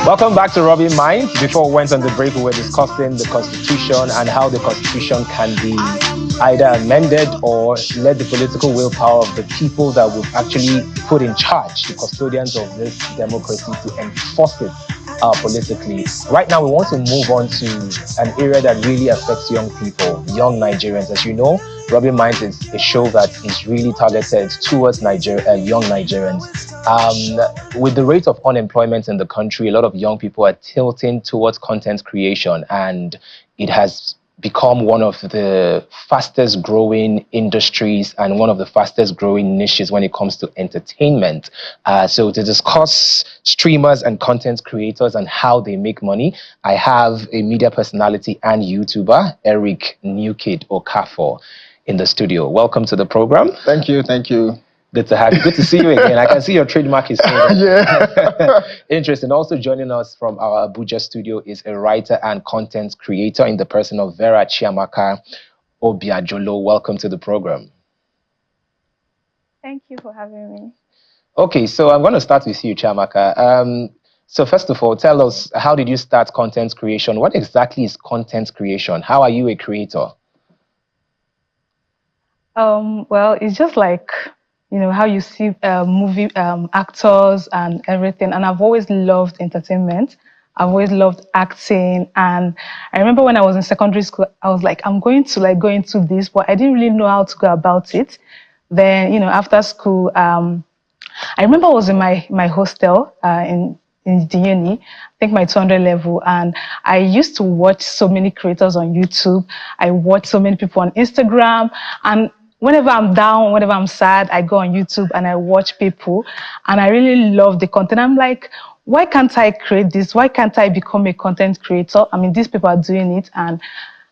Welcome back to Robbing Minds. Before we went on the break, we were discussing the Constitution and how the Constitution can be either amended or let the political willpower of the people that we've actually put in charge, the custodians of this democracy, to enforce it politically. Right now, we want to move on to an area that really affects young people, young Nigerians. As you know, Robbing Minds is a show that is really targeted towards young Nigerians. With the rate of unemployment in the country, a lot of young people are tilting towards content creation, and it has become one of the fastest growing industries and one of the fastest growing niches when it comes to entertainment. So to discuss streamers and content creators and how they make money, I have a media personality and YouTuber, Eric Newkid Okafor, in the studio. Welcome to the program. Thank you. Good to have you. Good to see you again. I can see your trademark is Yeah. Interesting. Also joining us from our Abuja studio is a writer and content creator in the person of Vera Chiamaka Obiajolo. Welcome to the program. Thank you for having me. Okay, so I'm going to start with you, Chiamaka. So first of all, tell us, how did you start content creation? What exactly is content creation? How are you a creator? Well, it's just like, how you see movie actors and everything. And I've always loved entertainment. I've always loved acting. And I remember when I was in secondary school, I was like, I'm going to go into this, but I didn't really know how to go about it. Then, after school, I remember I was in my hostel in the uni, I think my 200 level, and I used to watch so many creators on YouTube. I watch so many people on Instagram, and whenever I'm down, whenever I'm sad, I go on YouTube and I watch people, and I really love the content. I'm like, why can't I create this? Why can't I become a content creator? I mean, these people are doing it, and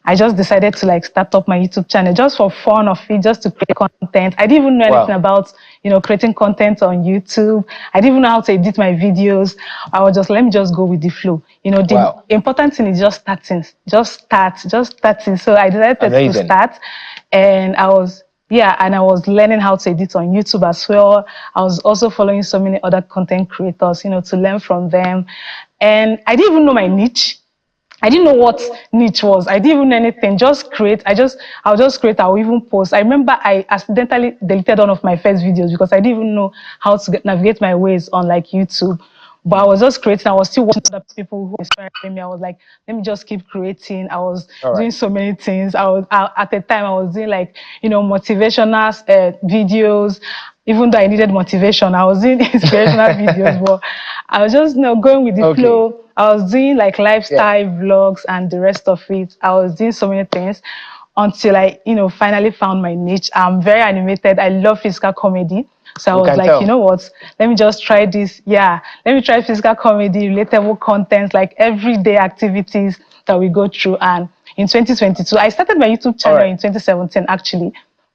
I just decided to start up my YouTube channel just for fun of it, just to create content. I didn't even know anything about, creating content on YouTube. I didn't even know how to edit my videos. I was just, let me just go with the flow. The important thing is just starting, just starting. So I decided to start, and I was learning how to edit on YouTube as well. I was also following so many other content creators, to learn from them. And I didn't even know my niche. I didn't know what niche was. I didn't even know anything. Just create. I'll just create. I'll even post. I remember I accidentally deleted one of my first videos because I didn't even know how to navigate my ways on YouTube. But I was just creating. I was still watching other people who inspired me. I was like, let me just keep creating. I was doing so many things. At the time I was doing motivational videos. Even though I needed motivation, I was doing inspirational videos. But I was just going with the flow. I was doing lifestyle vlogs and the rest of it. I was doing so many things until I finally found my niche. I'm very animated. I love physical comedy. So I was like, you know what? Let me just try this. Yeah, let me try physical comedy, relatable content, everyday activities that we go through. And in 2022, I started my YouTube channel in 2017, actually.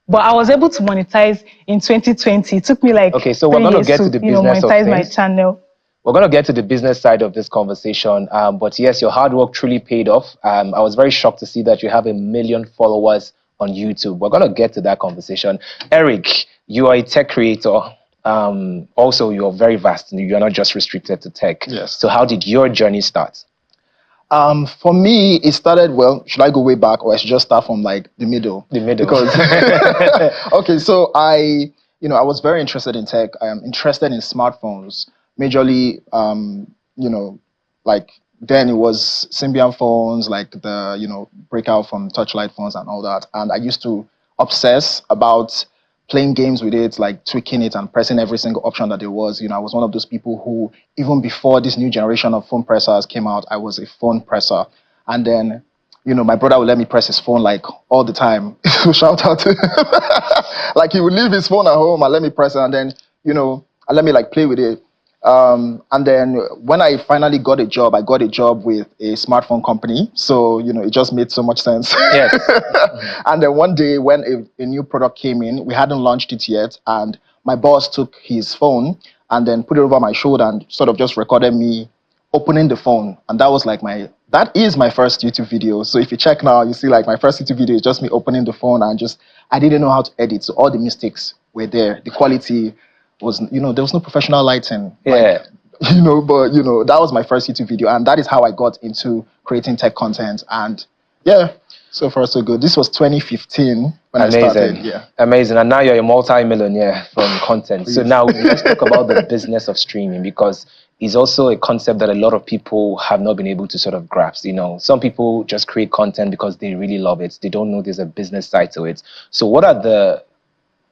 But I was able to monetize in 2020. It took me so we're going to get to the business of things. My channel. We're going to get to the business side of this conversation. But yes, your hard work truly paid off. I was very shocked to see that you have 1 million followers on YouTube. We're going to get to that conversation. Eric, you are a tech creator. Also, you're very vast. You're not just restricted to tech. Yes. So how did your journey start? For me, it started, should I go way back or I should just start from the middle? The middle. Because, okay, so I was very interested in tech. I am interested in smartphones. Majorly, then it was Symbian phones, the, breakout from touchlight phones and all that. And I used to obsess about playing games with it, tweaking it and pressing every single option that there was. I was one of those people who, even before this new generation of phone pressers came out, I was a phone presser. And then, my brother would let me press his phone all the time. Shout out to him. He would leave his phone at home and let me press it, and then, and let me play with it. And then when I finally got a job, I got a job with a smartphone company. So, it just made so much sense. Yes. And then one day when a new product came in, we hadn't launched it yet. And my boss took his phone and then put it over my shoulder and sort of just recorded me opening the phone. And that was that is my first YouTube video. So if you check now, you see my first YouTube video is just me opening the phone and I didn't know how to edit. So all the mistakes were there. The quality was, there was no professional lighting. Yeah. but that was my first YouTube video, and that is how I got into creating tech content. And yeah, so far so good. This was 2015 when I started. Yeah, amazing. And now you're a multi-millionaire from content. Please. So now let's talk about the business of streaming, because it's also a concept that a lot of people have not been able to sort of grasp. Some people just create content because they really love it. They don't know there's a business side to it. So what are the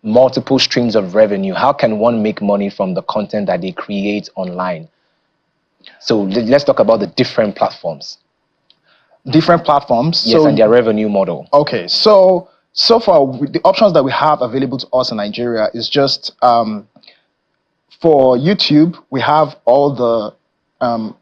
multiple streams of revenue? How can one make money from the content that they create online? So let's talk about the different platforms. Different platforms? Yes, and their revenue model. Okay, so far, the options that we have available to us in Nigeria is just, for YouTube, we have all the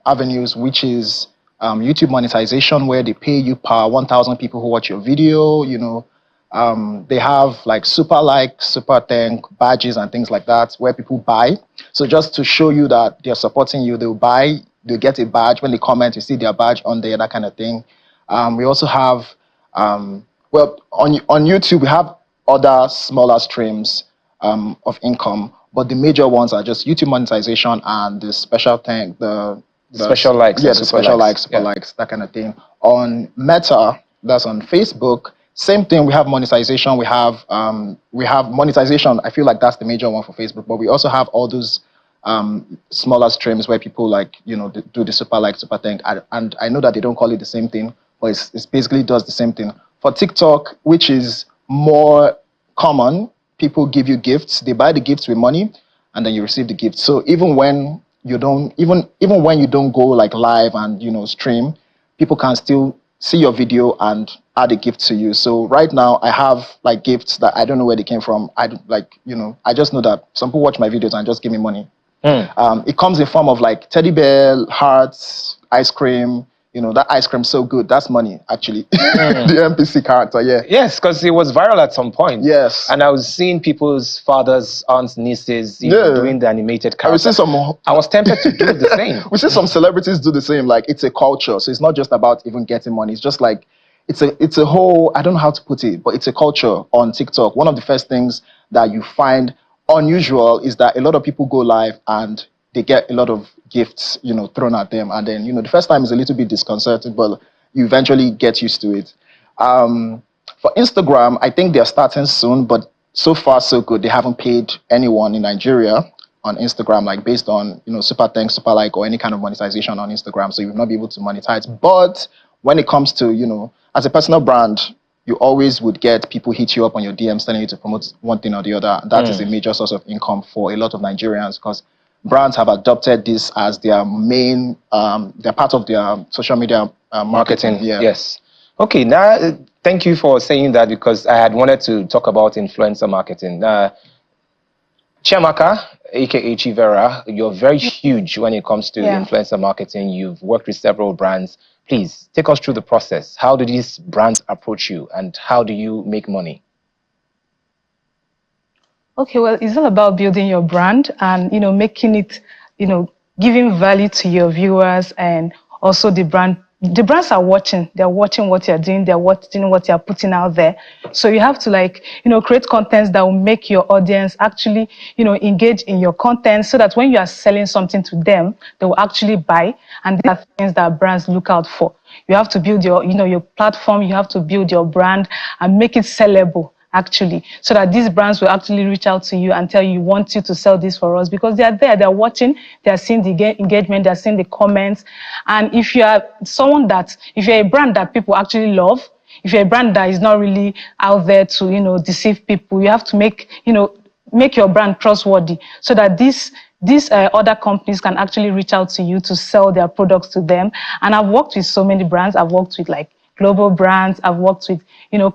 avenues, which is YouTube monetization, where they pay you per 1,000 people who watch your video. They have like super thank badges and things like that, where people buy. So just to show you that they're supporting you, they'll get a badge. When they comment, you see their badge on there, that kind of thing. We also have, on YouTube, we have other smaller streams of income, but the major ones are just YouTube monetization and the special thank, the special likes. Yeah, the special likes, super likes, that kind of thing. On Meta, that's on Facebook, same thing. We have monetization. We have monetization. I feel like that's the major one for Facebook, but we also have all those smaller streams where people do the super like, super thank, and I know that they don't call it the same thing, but it's basically does the same thing. For TikTok, which is more common, people give you gifts. They buy the gifts with money, and then you receive the gift. So even when you don't, even when you don't go like live and stream, people can still see your video and add a gift to you. So right now I have like gifts that I don't know where they came from. I just know that some people watch my videos and just give me money. It comes in form of like teddy bear, hearts, ice cream. That ice cream's so good. That's money, actually. The NPC character, yeah. Yes, because it was viral at some point. Yes. And I was seeing people's fathers, aunts, nieces doing the animated character. I was tempted to do the same. We see some celebrities do the same. Like, it's a culture. So it's not just about even getting money. It's just like, it's a whole, I don't know how to put it, but it's a culture on TikTok. One of the first things that you find unusual is that a lot of people go live and they get a lot of gifts, thrown at them. And then, the first time is a little bit disconcerting, but you eventually get used to it. For Instagram, I think they're starting soon, but so far so good. They haven't paid anyone in Nigeria on Instagram, like based on, super thanks, super like, or any kind of monetization on Instagram. So you will not be able to monetize. But when it comes to, as a personal brand, you always would get people hit you up on your DMs telling you to promote one thing or the other. That is a major source of income for a lot of Nigerians, because brands have adopted this as their main, they're part of their social media marketing. Yeah. Yes. Okay, now thank you for saying that, because I had wanted to talk about influencer marketing. Chiamaka, aka Chivera, you're very huge when it comes to influencer marketing. You've worked with several brands. Please take us through the process. How do these brands approach you, and how do you make money? Okay, well, it's all about building your brand and, making it, giving value to your viewers, and also the brand. The brands are watching. They're watching what you're doing. They're watching what you're putting out there. So you have to create contents that will make your audience actually, engage in your content, so that when you are selling something to them, they will actually buy. And these are things that brands look out for. You have to build your platform. You have to build your brand and make it sellable, actually, so that these brands will actually reach out to you and tell you, want you to sell this for us, because they are there, they're watching, they're seeing the engagement, they're seeing the comments. And if you are if you're a brand that people actually love, if you're a brand that is not really out there to, deceive people, you have to make your brand trustworthy, so that these other companies can actually reach out to you to sell their products to them. And I've worked with so many brands. I've worked with global brands. I've worked with,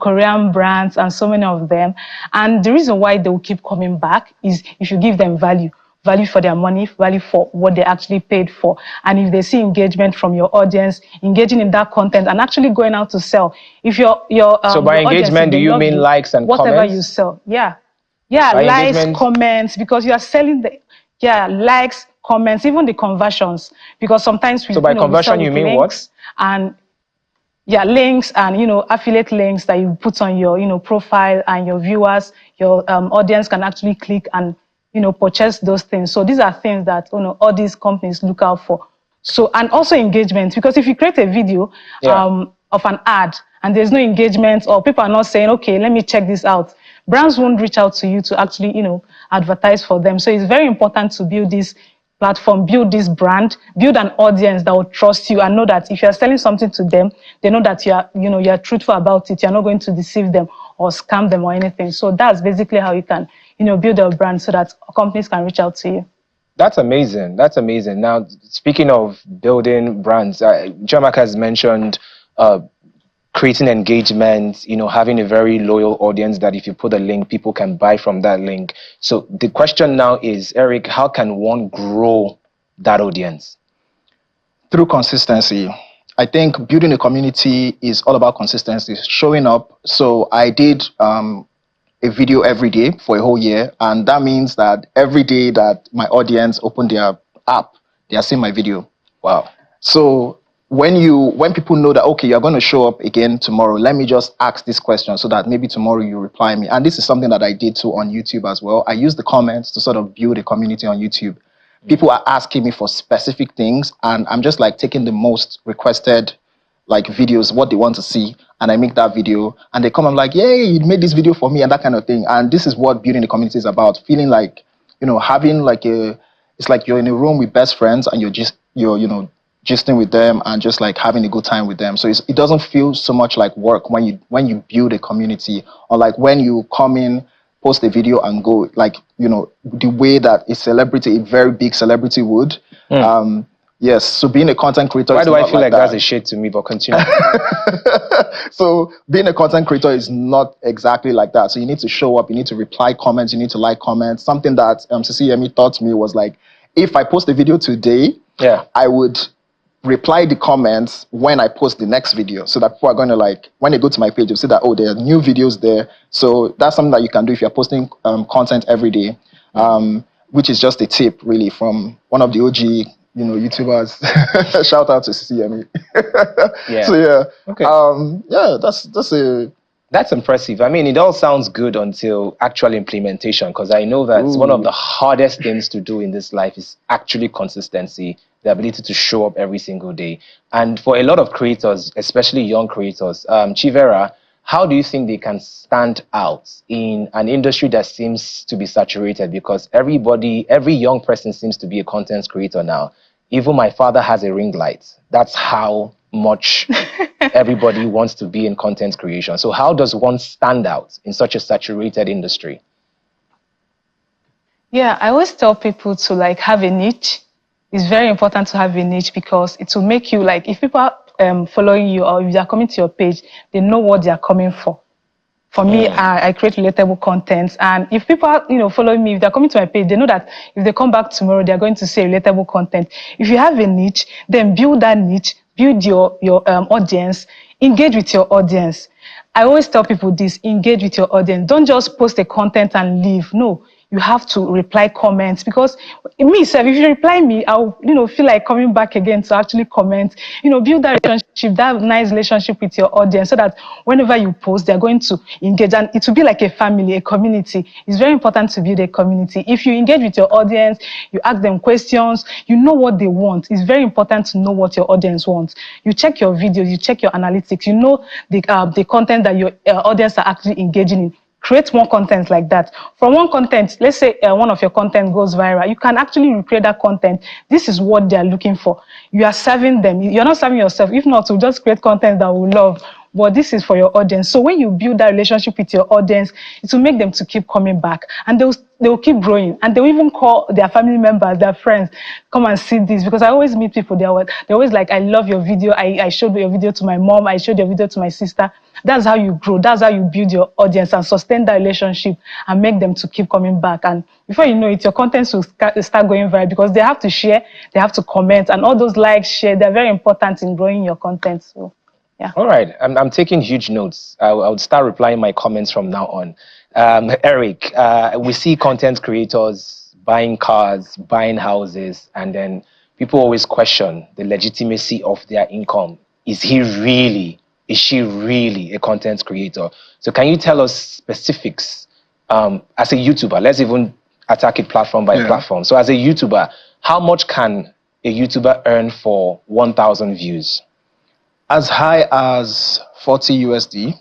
Korean brands and so many of them. And the reason why they will keep coming back is if you give them value for their money, value for what they actually paid for. And if they see engagement from your audience, engaging in that content and actually going out to sell. If so by your engagement, do you mean likes and whatever comments? you sell? Yeah, likes, comments, because you are selling likes, comments, even the conversions. Because sometimes so by conversion you mean what? And links and, affiliate links that you put on your, profile, and your viewers, your audience can actually click and purchase those things. So these are things that, all these companies look out for. So, and also engagement, because if you create a video of an ad and there's no engagement, or people are not saying, okay, let me check this out, brands won't reach out to you to actually, advertise for them. So it's very important to build this platform, build this brand, build an audience that will trust you and know that if you're selling something to them, they know that you're truthful about it. You're not going to deceive them or scam them or anything. So that's basically how you can, build a brand so that companies can reach out to you. That's amazing. That's amazing. Now, speaking of building brands, Jamak has mentioned creating engagement, having a very loyal audience that if you put a link, people can buy from that link. So the question now is, Eric, how can one grow that audience? Through consistency. I think building a community is all about consistency, showing up. So I did a video every day for a whole year, and that means that every day that my audience open their app, they are seeing my video. Wow. So when people know that, okay, you're going to show up again tomorrow, let me just ask this question so that maybe tomorrow you reply me. And this is something that I did too on YouTube as well. I use the comments to sort of build a community on YouTube. People are asking me for specific things, and I'm just like taking the most requested like videos, what they want to see, and I make that video, and they come, I'm like, yay, you made this video for me, and that kind of thing. And this is what building the community is about, feeling like, having like it's like you're in a room with best friends and you're gisting with them and just like having a good time with them. So it doesn't feel so much like work when you build a community, or like when you come in, post a video and go, like, the way that a very big celebrity would. Yes, so being a content creator. Why do I feel like that's a shade to me? But continue. So being a content creator is not exactly like that. So you need to show up, you need to reply comments, you need to like comments. Something that Yemi taught me was like, if I post a video today, I would reply the comments when I post the next video, so that people are going to, like, when they go to my page, you'll see that, oh, there are new videos there. So that's something that you can do if you're posting content every day, which is just a tip really from one of the OG YouTubers. Shout out to CME. So that's impressive. I mean, it all sounds good until actual implementation, because I know that one of the hardest things to do in this life is actually consistency, the ability to show up every single day. And for a lot of creators, especially young creators, Chivera, how do you think they can stand out in an industry that seems to be saturated? Because every young person seems to be a content creator now. Even my father has a ring light. That's how much everybody wants to be in content creation. So how does one stand out in such a saturated industry? Yeah, I always tell people to like have a niche. It's very important to have a niche, because it will make you, like, if people are following you or if they are coming to your page, they know what they are coming for. For me, I create relatable content, and if people are, following me, if they're coming to my page, they know that if they come back tomorrow, they're going to see relatable content. If you have a niche, then build that niche, build your audience, engage with your audience. I always tell people this: engage with your audience. Don't just post a content and leave. No, you have to reply comments, because me, if you reply me, I'll feel like coming back again to actually comment. Build that relationship, that nice relationship with your audience, so that whenever you post, they're going to engage, and it will be like a family, a community. It's very important to build a community. If you engage with your audience, you ask them questions, you know what they want. It's very important to know what your audience wants. You check your videos, you check your analytics, you know the content that your audience are actually engaging in. Create more content like that. From one content, let's say one of your content goes viral, you can actually recreate that content. This is what they're looking for. You are serving them. You're not serving yourself. If not, you'll just create content that we love. But this is for your audience. So when you build that relationship with your audience, it will make them to keep coming back, and they will keep growing, and they will even call their family members, their friends, come and see this. Because I always meet people, they're always like, I love your video. I showed your video to my mom. I showed your video to my sister. That's how you grow. That's how you build your audience and sustain that relationship and make them to keep coming back. And before you know it, your content will start going viral, because they have to share, they have to comment, and all those likes, share, they're very important in growing your content. So, yeah. All right. I'm taking huge notes. I would start replying my comments from now on. Eric, we see content creators buying cars, buying houses, and then people always question the legitimacy of their income. Is she really a content creator? So can you tell us specifics as a YouTuber? Let's even attack it platform by platform. So as a YouTuber, how much can a YouTuber earn for 1,000 views? As high as 40 USD,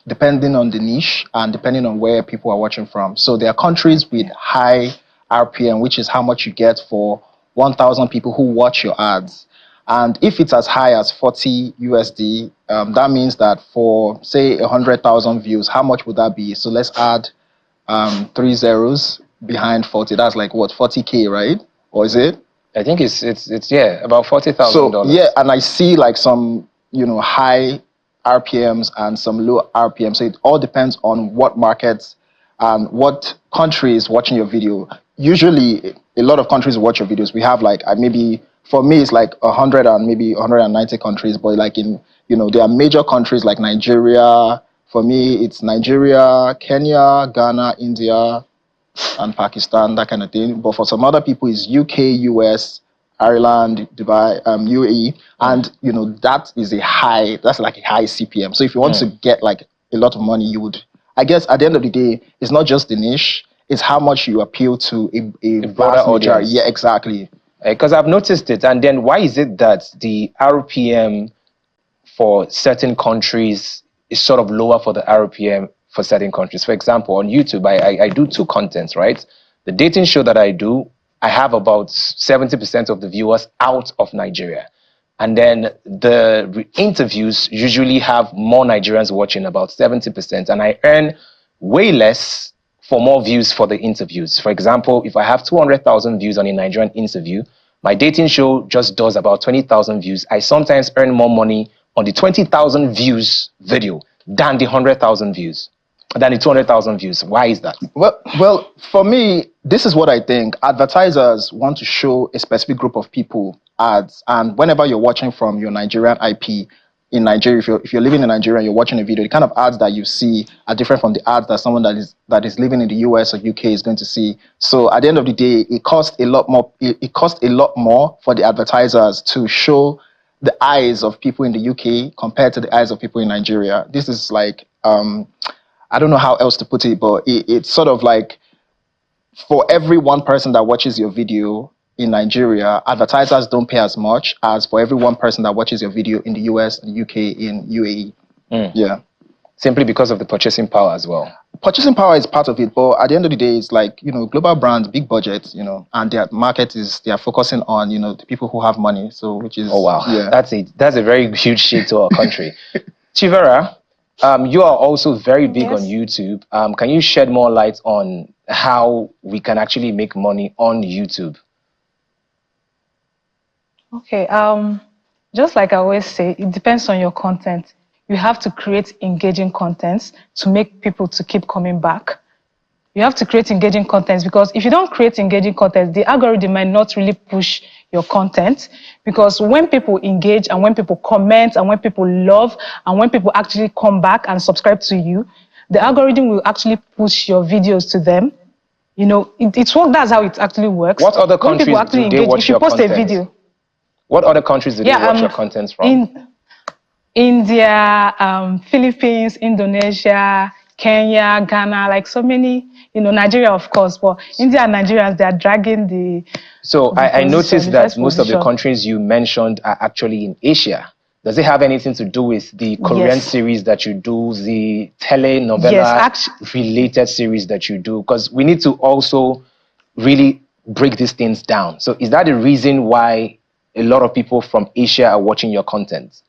depending on the niche and depending on where people are watching from. So there are countries with high RPM, which is how much you get for 1,000 people who watch your ads. And if it's as high as 40 USD, that means that for, say, 100,000 views, how much would that be? So let's add 3 zeros behind 40. That's like what, 40K, right? Or is it? I think it's about $40,000. So yeah, and I see like some, high RPMs and some low RPMs. So it all depends on what markets and what country is watching your video. Usually, a lot of countries watch your videos. We have like maybe, for me, it's like 100 and maybe 190 countries. But like in, there are major countries like Nigeria. For me, it's Nigeria, Kenya, Ghana, India, and Pakistan, that kind of thing. But for some other people, it's UK, US, Ireland, Dubai, UAE, and that is that's like a high CPM. So if you want to get like a lot of money, you would, I guess at the end of the day, it's not just the niche, it's how much you appeal to a broader audience. Yeah, exactly. Because I've noticed it. And then why is it that the RPM for certain countries is sort of lower for the RPM for certain countries? For example, on YouTube, I do 2 contents, right? The dating show that I do, I have about 70% of the viewers out of Nigeria. And then the interviews usually have more Nigerians watching, about 70%. And I earn way less for more views for the interviews. For example, if I have 200,000 views on a Nigerian interview, my dating show just does about 20,000 views. I sometimes earn more money on the 20,000 views video than the 100,000 views. Than the 200,000 views. Why is that? Well, for me, this is what I think. Advertisers want to show a specific group of people ads, and whenever you're watching from your Nigerian IP in Nigeria, if you're living in Nigeria and you're watching a video, the kind of ads that you see are different from the ads that someone that is living in the US or UK is going to see. So at the end of the day, it costs a lot more. It costs a lot more for the advertisers to show the eyes of people in the UK compared to the eyes of people in Nigeria. This is like I don't know how else to put it, but it's sort of like for every one person that watches your video in Nigeria, advertisers don't pay as much as for every one person that watches your video in the US and UK in UAE. Yeah. Simply because of the purchasing power as well. Purchasing power is part of it, but at the end of the day, it's like, global brands, big budgets, and their market they are focusing on, the people who have money. So, which is, oh, wow. Yeah. That's a very huge shit to our country. Chivera, you are also very big on YouTube. Can you shed more light on how we can actually make money on YouTube? Okay. Just like I always say, it depends on your content. You have to create engaging contents to make people to keep coming back. You have to create engaging contents because if you don't create engaging content, the algorithm might not really push your content, because when people engage and when people comment and when people love and when people actually come back and subscribe to you, the algorithm will actually push your videos to them. It's work. That's how it actually works. What other countries do they watch your content? If you post a video. What other countries do they watch your content from? In India, Philippines, Indonesia, Kenya, Ghana, like so many, Nigeria, of course, but India and Nigerians, they are dragging the... So I noticed that most of the countries you mentioned are actually in Asia. Does it have anything to do with the Korean series that you do, the telenovela-related series that you do? Because we need to also really break these things down. So is that the reason why a lot of people from Asia are watching your content?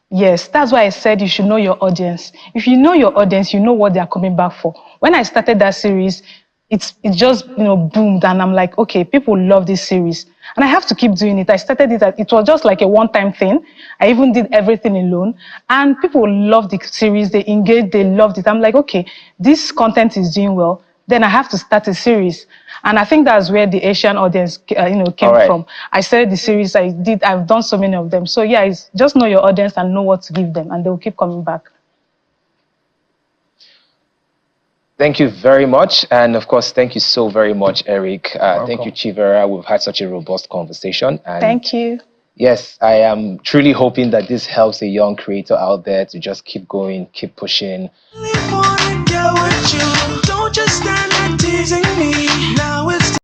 Yes, that's why I said you should know your audience. If you know your audience, you know what they are coming back for. When I started that series, it just boomed, and I'm like, okay, people love this series, and I have to keep doing it. I started it. It was just like a one-time thing. I even did everything alone, and people loved the series. They engaged. They loved it. I'm like, okay, this content is doing well. Then I have to start a series. And I think that's where the Asian audience, came from. I started the series. I've done so many of them. So yeah, it's just know your audience and know what to give them, and they will keep coming back. Thank you very much. And of course, thank you so very much, Eric. Thank you, Chivera. We've had such a robust conversation. And thank you. Yes, I am truly hoping that this helps a young creator out there to just keep going, keep pushing. Don't just stand pleasing me.